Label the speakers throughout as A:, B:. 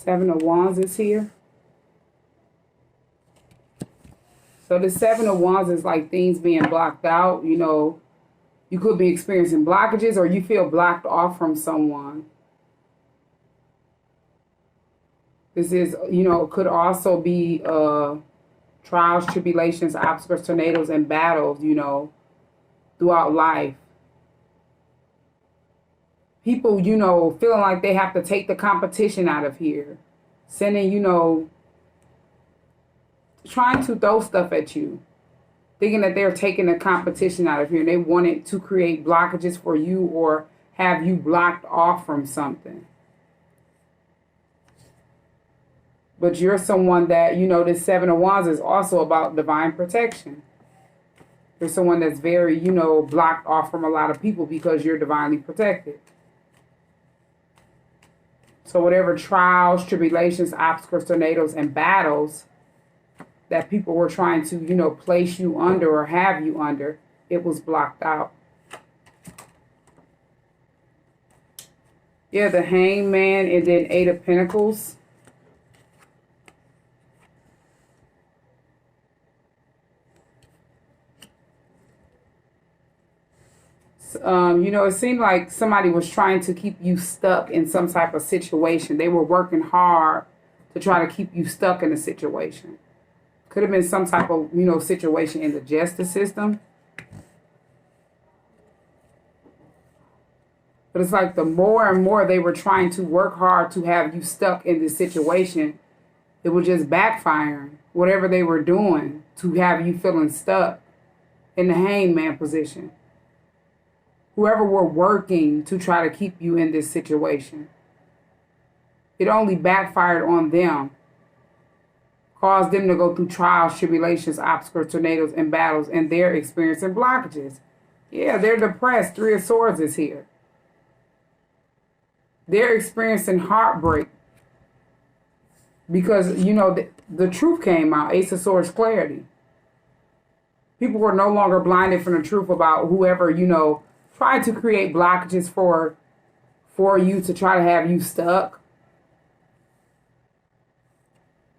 A: Seven of Wands is here. So the Seven of Wands is like things being blocked out. You know, you could be experiencing blockages or you feel blocked off from someone. This is, you know, could also be trials, tribulations, obstacles, tornadoes, and battles, you know, throughout life. People, you know, feeling like they have to take the competition out of here. Sending, you know, trying to throw stuff at you. Thinking that they're taking the competition out of here. And they wanted to create blockages for you or have you blocked off from something. But you're someone that, you know, this Seven of Wands is also about divine protection. You're someone that's very, you know, blocked off from a lot of people because you're divinely protected. So whatever trials, tribulations, obstacles, tornadoes, and battles that people were trying to, you know, place you under or have you under, it was blocked out. Yeah, the Hangman and then Eight of Pentacles. You know, it seemed like somebody was trying to keep you stuck in some type of situation. They were working hard to try to keep you stuck in a situation. Could have been some type of, you know, situation in the justice system. But it's like the more and more they were trying to work hard to have you stuck in this situation, it was just backfiring. Whatever they were doing to have you feeling stuck in the hangman position. Whoever were working to try to keep you in this situation. It only backfired on them. Caused them to go through trials, tribulations, obstacles, tornadoes, and battles, and they're experiencing blockages. Yeah, they're depressed. Three of Swords is here. They're experiencing heartbreak. Because, you know, the truth came out. Ace of Swords, clarity. People were no longer blinded from the truth about whoever, you know, tried to create blockages for you to try to have you stuck.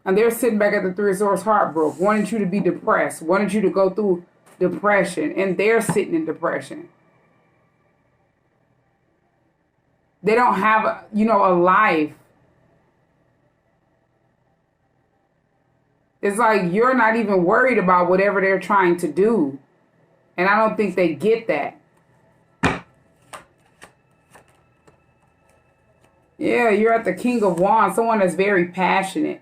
A: And they're sitting back at the Three of Swords, heartbroken, wanted you to be depressed, wanted you to go through depression, and they're sitting in depression. They don't have, you know, a life. It's like you're not even worried about whatever they're trying to do. And I don't think they get that. Yeah, you're at the King of Wands, someone that's very passionate.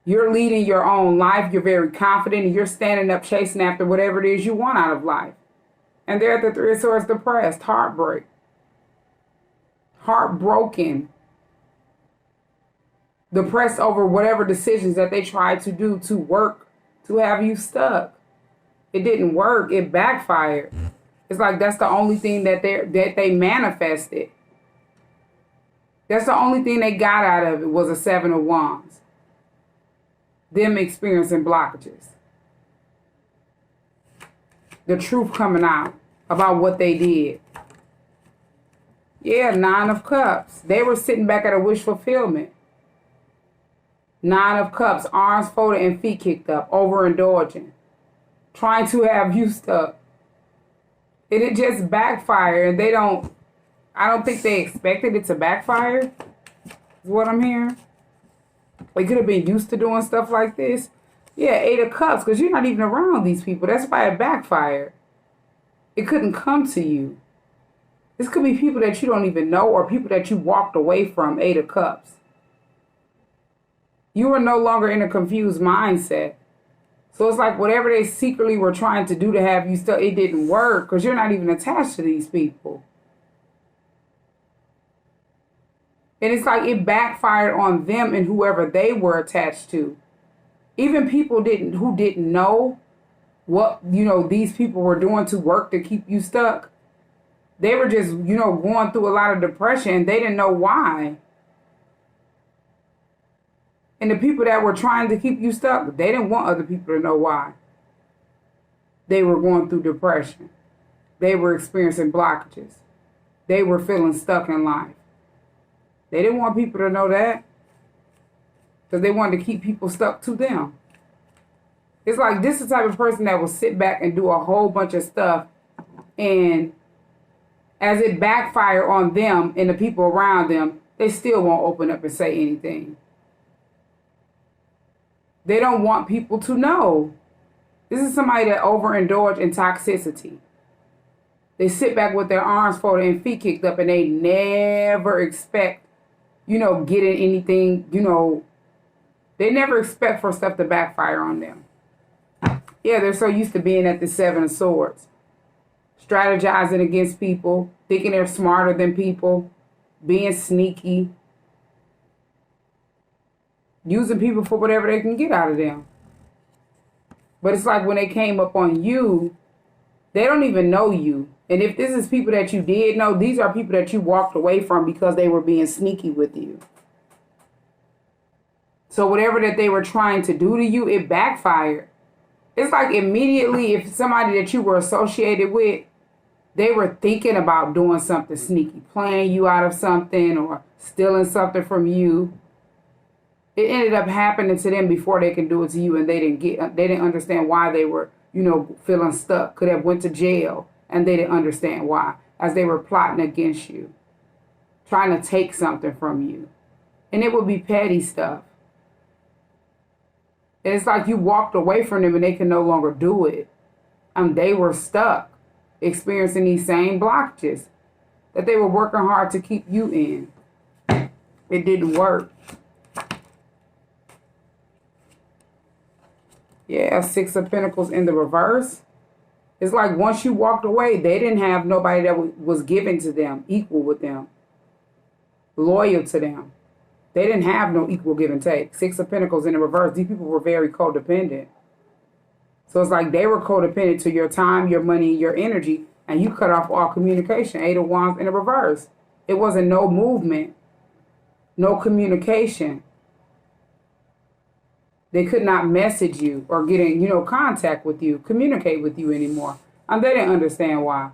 A: You're leading your own life. You're very confident. And you're standing up chasing after whatever it is you want out of life. And they're at the Three of Swords, depressed, heartbreak. Heartbroken. Depressed over whatever decisions that they tried to do to work to have you stuck. It didn't work. It backfired. It's like that's the only thing that they manifested. That's the only thing they got out of it was a Seven of Wands. Them experiencing blockages. The truth coming out about what they did. Yeah, Nine of Cups. They were sitting back at a wish fulfillment. Nine of Cups, arms folded and feet kicked up, overindulging. Trying to have you stuck. And it just backfired. And I don't think they expected it to backfire. Is what I'm hearing. They could have been used to doing stuff like this. Yeah, Eight of Cups, because you're not even around these people. That's why it backfired. It couldn't come to you. This could be people that you don't even know or people that you walked away from, Eight of Cups. You were no longer in a confused mindset. So it's like whatever they secretly were trying to do to have you stuck, it didn't work because you're not even attached to these people. And it's like it backfired on them and whoever they were attached to. Even people who didn't know what, you know, these people were doing to work to keep you stuck. They were just, you know, going through a lot of depression and they didn't know why. And the people that were trying to keep you stuck, they didn't want other people to know why. They were going through depression. They were experiencing blockages. They were feeling stuck in life. They didn't want people to know that. Because they wanted to keep people stuck to them. It's like this is the type of person that will sit back and do a whole bunch of stuff, and as it backfire on them and the people around them, they still won't open up and say anything. They don't want people to know. This is somebody that overindulge in toxicity. They sit back with their arms folded and feet kicked up, and they never expect, getting anything, they never expect for stuff to backfire on them. Yeah, they're so used to being at the Seven of Swords, strategizing against people, thinking they're smarter than people, being sneaky, using people for whatever they can get out of them. But it's like when they came up on you, they don't even know you. And if this is people that you did know, these are people that you walked away from because they were being sneaky with you. So whatever that they were trying to do to you, it backfired. It's like immediately if somebody that you were associated with, they were thinking about doing something sneaky, playing you out of something or stealing something from you. It ended up happening to them before they can do it to you, and they didn't understand why they were, feeling stuck. Could have went to jail, and they didn't understand why, as they were plotting against you, trying to take something from you. And it would be petty stuff. And it's like you walked away from them and they can no longer do it. They were stuck, experiencing these same blockages that they were working hard to keep you in. It didn't work. Yeah, Six of Pentacles in the reverse. It's like once you walked away, they didn't have nobody that was given to them, equal with them, loyal to them. They didn't have no equal give and take. Six of Pentacles in the reverse. These people were very codependent. So it's like they were codependent to your time, your money, your energy, and you cut off all communication. Eight of Wands in the reverse. It wasn't no movement, no communication. They could not message you or get in, contact with you, communicate with you anymore. And they didn't understand why.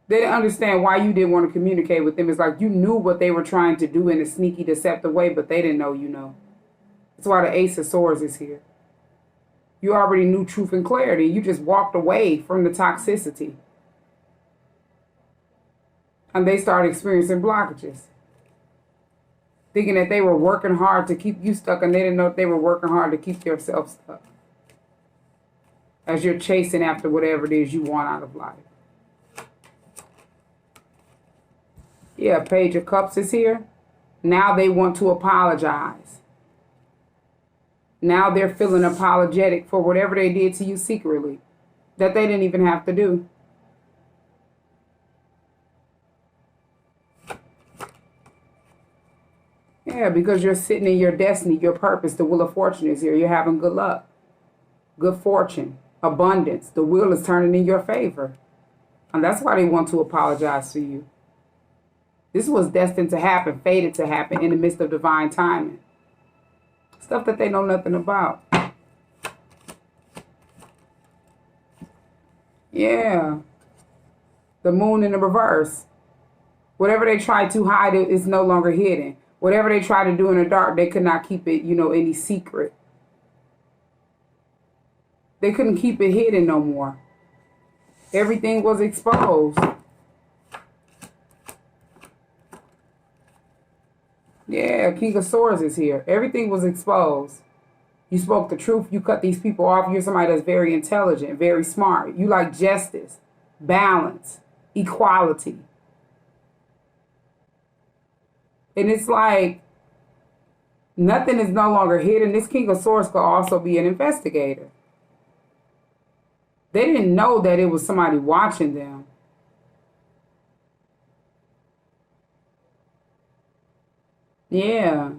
A: They didn't understand why you didn't want to communicate with them. It's like you knew what they were trying to do in a sneaky, deceptive way, but they didn't know you know. That's why the Ace of Swords is here. You already knew truth and clarity. You just walked away from the toxicity. And they started experiencing blockages. Thinking that they were working hard to keep you stuck, and they didn't know that they were working hard to keep yourself stuck. As you're chasing after whatever it is you want out of life. Yeah, Page of Cups is here. Now they want to apologize. Now they're feeling apologetic for whatever they did to you secretly that they didn't even have to do. Yeah, because you're sitting in your destiny, your purpose. The Wheel of Fortune is here. You're having good luck, good fortune, abundance. The wheel is turning in your favor. And that's why they want to apologize to you. This was destined to happen, fated to happen in the midst of divine timing. Stuff that they know nothing about. Yeah. The Moon in the reverse. Whatever they try to hide is no longer hidden. Whatever they try to do in the dark, they could not keep it, any secret. They couldn't keep it hidden no more. Everything was exposed. Yeah, King of Swords is here. Everything was exposed. You spoke the truth. You cut these people off. You're somebody that's very intelligent, very smart. You like justice, balance, equality. And it's like nothing is no longer hidden. This King of Swords could also be an investigator. They didn't know that it was somebody watching them. Yeah.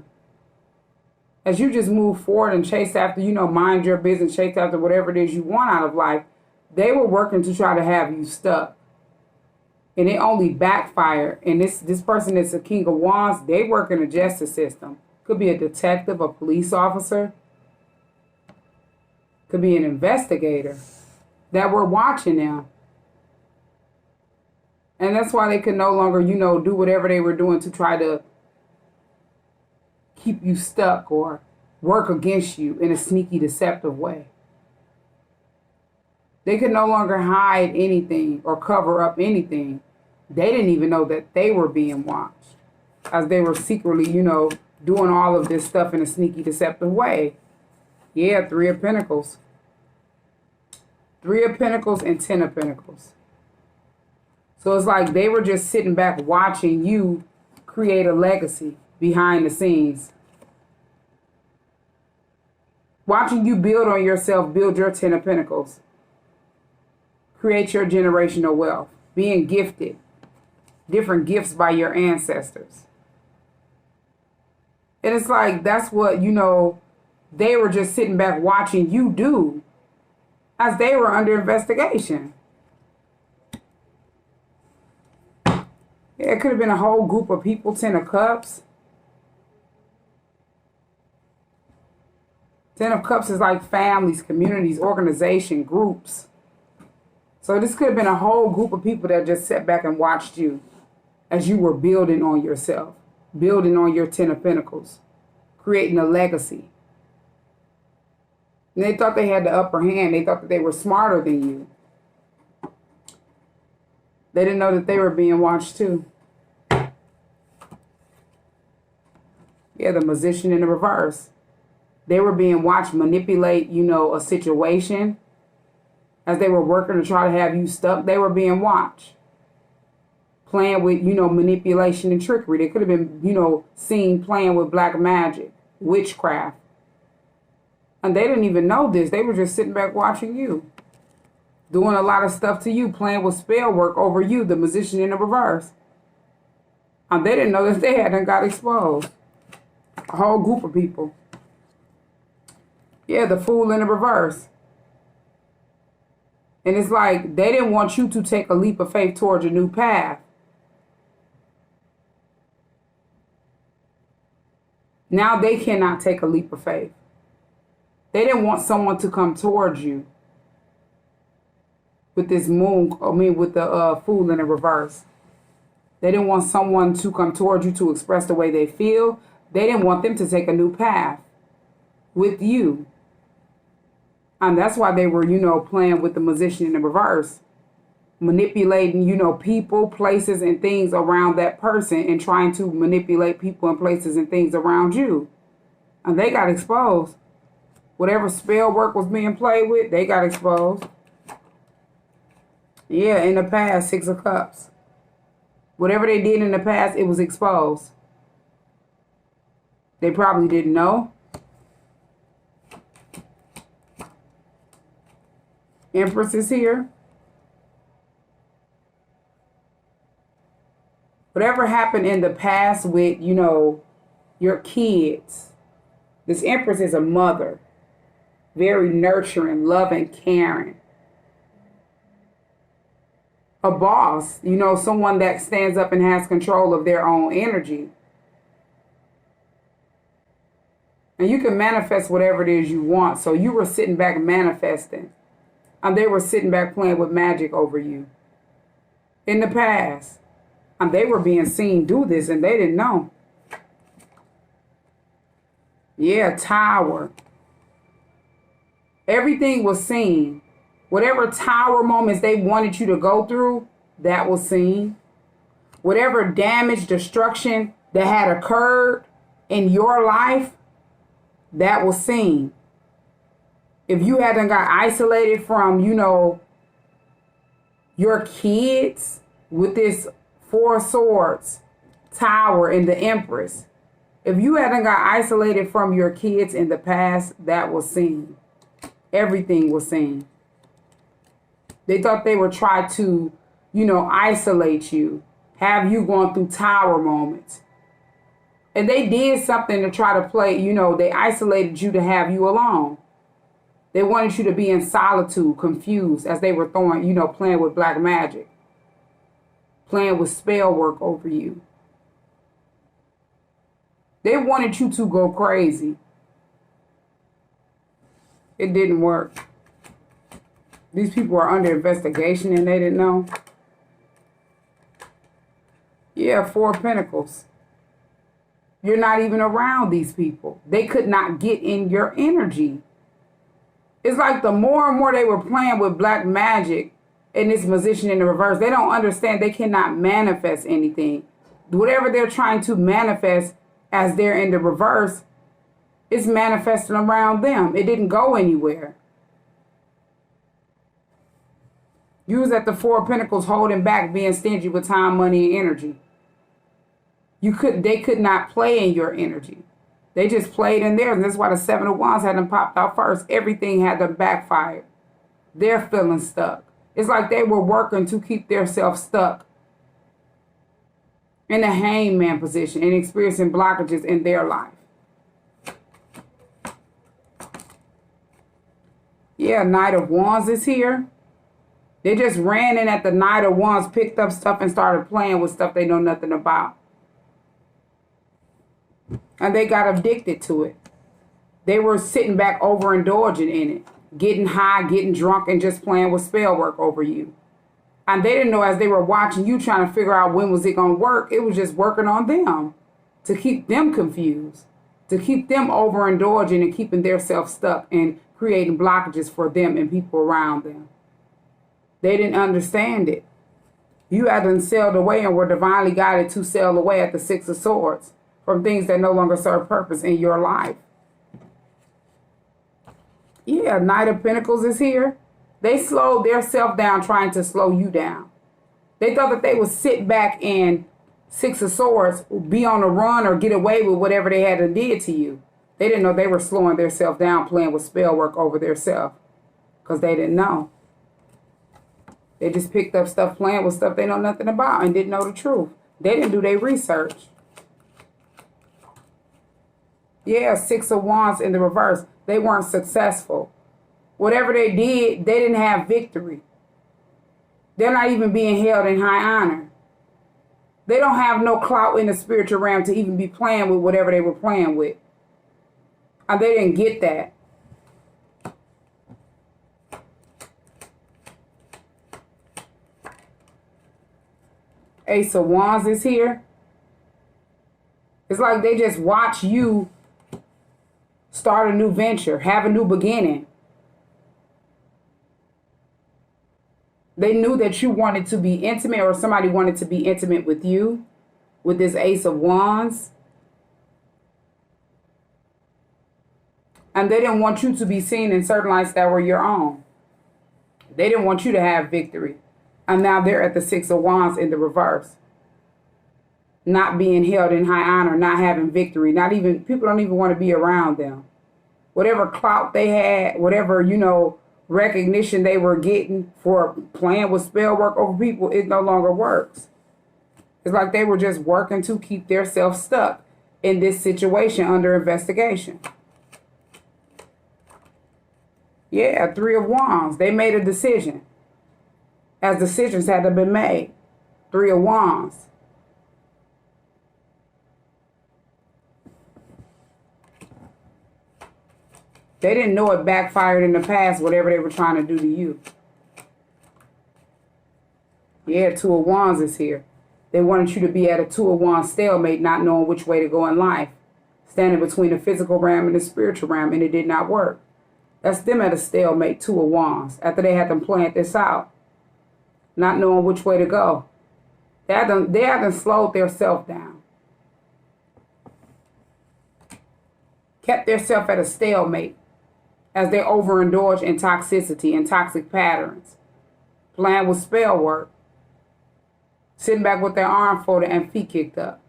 A: As you just move forward and chase after, mind your business, chase after whatever it is you want out of life, they were working to try to have you stuck. And it only backfired. And this person that's a King of Wands, they work in the justice system. Could be a detective, a police officer. Could be an investigator that were watching them. And that's why they could no longer, do whatever they were doing to try to keep you stuck or work against you in a sneaky, deceptive way. They could no longer hide anything or cover up anything. They didn't even know that they were being watched, as they were secretly, doing all of this stuff in a sneaky, deceptive way. Yeah, Three of Pentacles. Three of Pentacles and Ten of Pentacles. So it's like they were just sitting back watching you create a legacy behind the scenes. Watching you build on yourself, build your Ten of Pentacles. Create your generational wealth. Being gifted. Different gifts by your ancestors. And it's like, that's what, they were just sitting back watching you do as they were under investigation. Yeah, it could have been a whole group of people, Ten of Cups. Ten of Cups is like families, communities, organization, groups. So this could have been a whole group of people that just sat back and watched you as you were building on yourself, building on your Ten of Pentacles, creating a legacy. And they thought they had the upper hand. They thought that they were smarter than you. They didn't know that they were being watched too. Yeah, the Magician in the reverse. They were being watched manipulate, a situation. As they were working to try to have you stuck, they were being watched. Playing with, manipulation and trickery. They could have been, seen playing with black magic, witchcraft. And they didn't even know this. They were just sitting back watching you. Doing a lot of stuff to you, playing with spell work over you, the Magician in the reverse. And they didn't know that they hadn't got exposed. A whole group of people. Yeah, the Fool in the reverse. And it's like they didn't want you to take a leap of faith towards a new path. Now they cannot take a leap of faith. They didn't want someone to come towards you with this with the Fool in the reverse. They didn't want someone to come towards you to express the way they feel. They didn't want them to take a new path with you. And that's why they were, playing with the Magician in the reverse. Manipulating, people, places, and things around that person and trying to manipulate people and places and things around you. And they got exposed. Whatever spell work was being played with, they got exposed. Yeah, in the past, Six of Cups. Whatever they did in the past, it was exposed. They probably didn't know. Empress is here. Whatever happened in the past with, your kids. This Empress is a mother. Very nurturing, loving, caring. A boss, someone that stands up and has control of their own energy. And you can manifest whatever it is you want. So you were sitting back manifesting. And they were sitting back playing with magic over you. In the past. And they were being seen do this and they didn't know. Yeah, Tower. Everything was seen. Whatever Tower moments they wanted you to go through, that was seen. Whatever damage, destruction that had occurred in your life, that was seen. If you hadn't got isolated from, your kids with this Four of Swords, Tower, and the Empress. If you hadn't got isolated from your kids in the past, that was seen. Everything was seen. They thought they would try to, isolate you. Have you going through Tower moments. And they did something to try to play, they isolated you to have you alone. They wanted you to be in solitude, confused, as they were throwing, playing with black magic. Playing with spell work over you. They wanted you to go crazy. It didn't work. These people are under investigation and they didn't know. Yeah, Four of Pentacles. You're not even around these people. They could not get in your energy. It's like the more and more they were playing with black magic in this position in the reverse, they don't understand they cannot manifest anything. Whatever they're trying to manifest as they're in the reverse is manifesting around them. It didn't go anywhere. You was at the Four of Pentacles holding back, being stingy with time, money, and energy. They could not play in your energy. They just played in theirs. And that's why the Seven of Wands had them popped out first. Everything had them backfired. They're feeling stuck. It's like they were working to keep themselves stuck in the hangman position and experiencing blockages in their life. Yeah, Knight of Wands is here. They just ran in at the Knight of Wands, picked up stuff and started playing with stuff they know nothing about. And they got addicted to it. They were sitting back overindulging in it. Getting high, getting drunk, and just playing with spell work over you. And they didn't know as they were watching you trying to figure out when was it going to work, it was just working on them to keep them confused, to keep them overindulging and keeping themselves stuck and creating blockages for them and people around them. They didn't understand it. You had them sailed away and were divinely guided to sail away at the Six of Swords from things that no longer serve purpose in your life. Yeah, Knight of Pentacles is here. They slowed their self down trying to slow you down. They thought that they would sit back and Six of Swords, be on the run or get away with whatever they had did to you. They didn't know they were slowing their self down, playing with spell work over their self. Because they didn't know. They just picked up stuff, playing with stuff they know nothing about and didn't know the truth. They didn't do their research. Yeah, Six of Wands in the reverse. They weren't successful. Whatever they did, they didn't have victory. They're not even being held in high honor. They don't have no clout in the spiritual realm to even be playing with whatever they were playing with. And they didn't get that. Ace of Wands is here. It's like they just watch you start a new venture, have a new beginning. They knew that you wanted to be intimate or somebody wanted to be intimate with you with this Ace of Wands. And they didn't want you to be seen in certain lights that were your own. They didn't want you to have victory. And now they're at the Six of Wands in the reverse. Not being held in high honor, not having victory, people don't even want to be around them. Whatever clout they had, whatever, recognition they were getting for playing with spell work over people, it no longer works. It's like they were just working to keep themselves stuck in this situation under investigation. Yeah, Three of Wands. They made a decision. As decisions had to be made. Three of Wands. They didn't know it backfired in the past, whatever they were trying to do to you. Yeah, Two of Wands is here. They wanted you to be at a Two of Wands stalemate, not knowing which way to go in life. Standing between the physical realm and the spiritual realm, and it did not work. That's them at a stalemate, Two of Wands, after they had them planned this out. Not knowing which way to go. They had them slowed their self down. Kept their self at a stalemate as they overindulge in toxicity and toxic patterns. Playing with spell work. Sitting back with their arm folded and feet kicked up.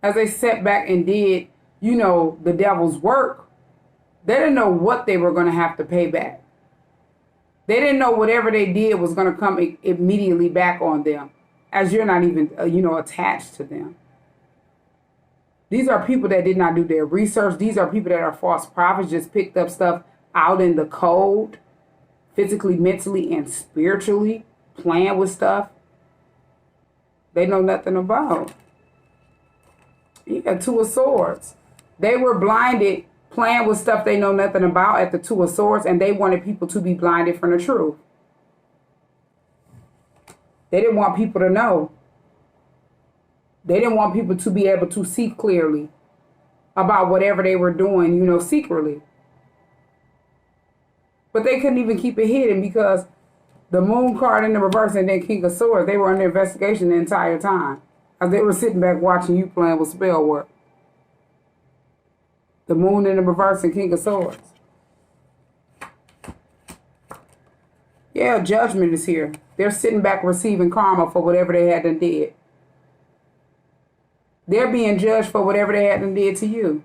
A: As they sat back and did, the devil's work, they didn't know what they were going to have to pay back. They didn't know whatever they did was going to come immediately back on them, as you're not even, attached to them. These are people that did not do their research. These are people that are false prophets, just picked up stuff out in the cold, physically, mentally, and spiritually, playing with stuff they know nothing about. You got Two of Swords. They were blinded, playing with stuff they know nothing about at the Two of Swords, and they wanted people to be blinded from the truth. They didn't want people to know They didn't want people to be able to see clearly about whatever they were doing, you know, secretly. But they couldn't even keep it hidden because the Moon card in the reverse and then King of Swords, they were under investigation the entire time. As they were sitting back watching you playing with spell work. The Moon in the reverse and King of Swords. Yeah, judgment is here. They're sitting back receiving karma for whatever they had done did. They're being judged for whatever they had done did to you.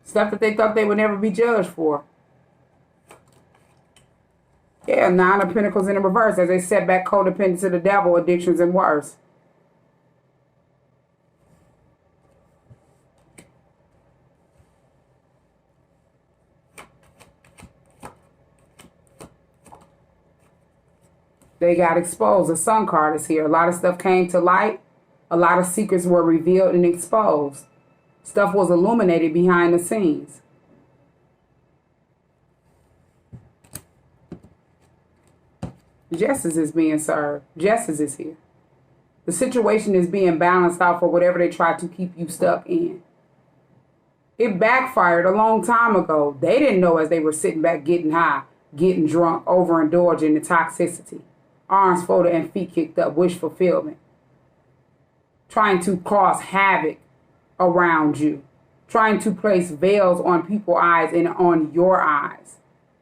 A: Stuff that they thought they would never be judged for. Yeah, 9 of Pentacles in the reverse as they set back codependent to the devil, addictions, and worse. They got exposed. The Sun card is here. A lot of stuff came to light. A lot of secrets were revealed and exposed. Stuff was illuminated behind the scenes. Justice is being served. Justice is here. The situation is being balanced out for whatever they tried to keep you stuck in. It backfired a long time ago. They didn't know as they were sitting back getting high, getting drunk, overindulging the toxicity. Arms folded and feet kicked up, wish fulfillment. Trying to cause havoc around you. Trying to place veils on people's eyes and on your eyes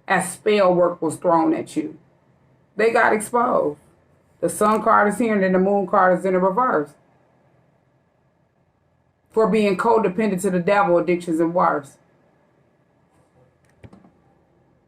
A: as spell work was thrown at you. They got exposed. The Sun card is here and then the Moon card is in the reverse. For being codependent to the devil, addictions, and worse.